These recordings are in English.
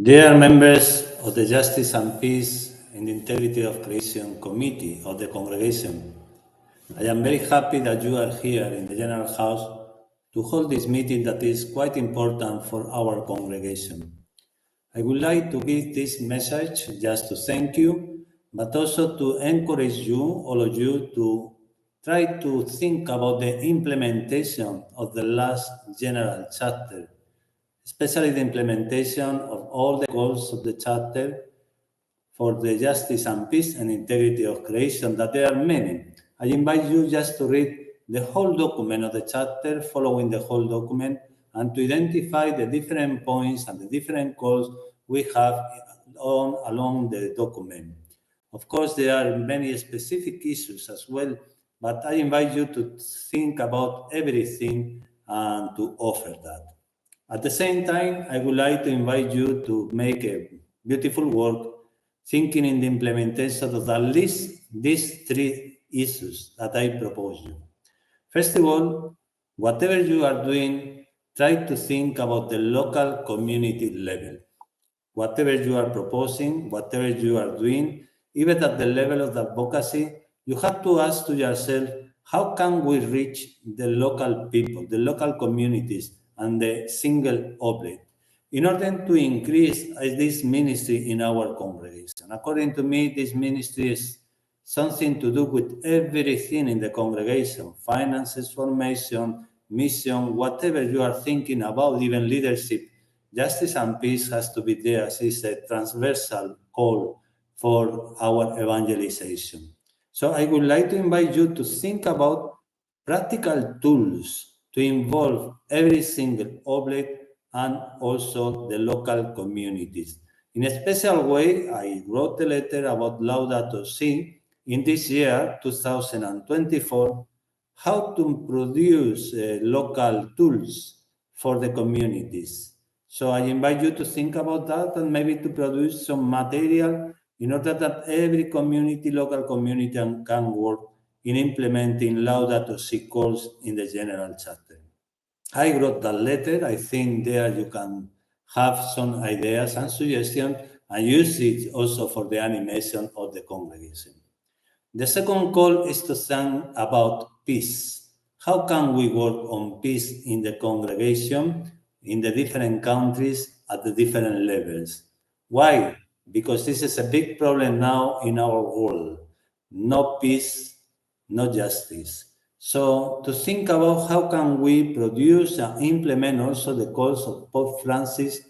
Dear members of the Justice and Peace and Integrity of Creation Committee of the Congregation, I am very happy that you are here in the General House to hold this meeting that is quite important for our congregation. I would like to give this message just to thank you, but also to encourage you, all of you, to try to think about the implementation of the last General Charter, especially the implementation of all the goals of the Charter for the justice and peace and integrity of creation, that there are many. I invite you just to read the whole document of the Charter, following the whole document, and to identify the different points and the different goals we have along the document. Of course, there are many specific issues as well, but I invite you to think about everything and to offer that. At the same time, I would like to invite you to make a beautiful work thinking in the implementation of at least these three issues that I propose you. First of all, whatever you are doing, try to think about the local community level. Whatever you are proposing, whatever you are doing, even at the level of the advocacy, you have to ask to yourself, how can we reach the local people, the local communities, and the single object in order to increase this ministry in our congregation? According to me, this ministry is something to do with everything in the congregation: finances, formation, mission, whatever you are thinking about, even leadership. Justice and peace has to be there as is a transversal call for our evangelization. So I would like to invite you to think about practical tools to involve every single object and also the local communities. In a special way, I wrote a letter about Laudato Si in this year, 2024, how to produce local tools for the communities. So I invite you to think about that and maybe to produce some material in order that every community, local community, can work in implementing Laudato Si calls in the General Charter. I wrote that letter. I think there you can have some ideas and suggestions and use it also for the animation of the congregation. The second call is to think about peace. How can we work on peace in the congregation, in the different countries, at the different levels? Why? Because this is a big problem now in our world. No peace, no justice. So to think about how can we produce and implement also the calls of Pope Francis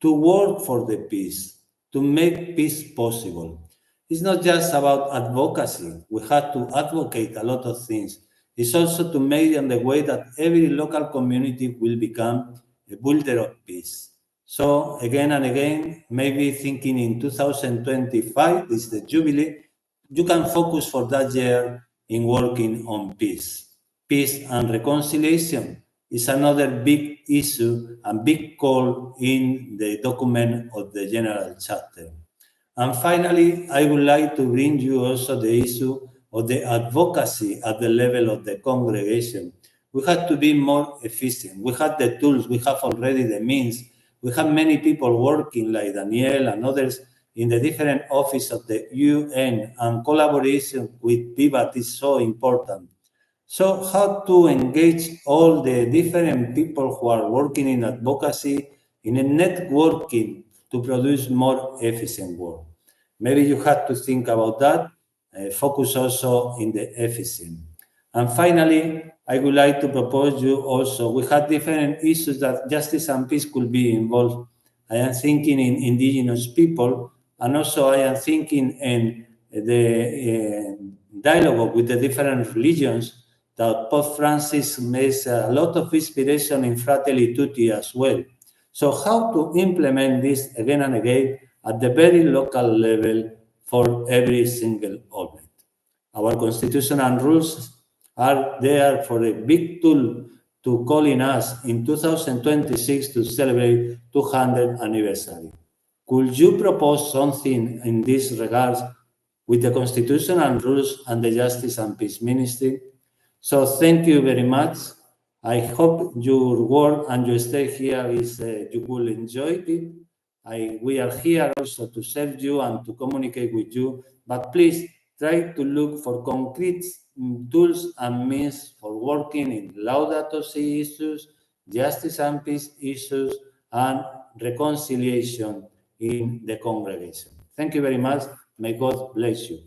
to work for the peace, to make peace possible. It's not just about advocacy. We have to advocate a lot of things. It's also to make in the way that every local community will become a builder of peace. So again and again, maybe thinking in 2025, this is the Jubilee, you can focus for that year in working on peace. Peace and reconciliation is another big issue and big call in the document of the General Charter. And finally, I would like to bring you also the issue of the advocacy at the level of the congregation. We have to be more efficient. We have the tools, we have already the means. We have many people working like Daniel and others in the different offices of the UN, and collaboration with PIVAT is so important. So how to engage all the different people who are working in advocacy in a networking to produce more efficient work. Maybe you have to think about that, focus also in the efficient. And finally, I would like to propose you also, we have different issues that justice and peace could be involved. I am thinking in indigenous people, and also I am thinking in the dialogue with the different religions that Pope Francis makes a lot of inspiration in Fratelli Tutti as well. So how to implement this again and again at the very local level for every single object. Our constitution and rules are there for a big tool to calling us in 2026 to celebrate 200th anniversary. Could you propose something in this regard with the constitution and rules and the Justice and Peace Ministry? So thank you very much. I hope your work and your stay here is you will enjoy it. We are here also to serve you and to communicate with you, but please try to look for concrete tools and means for working in Laudato Si issues, justice and peace issues, and reconciliation in the congregation. Thank you very much. May God bless you.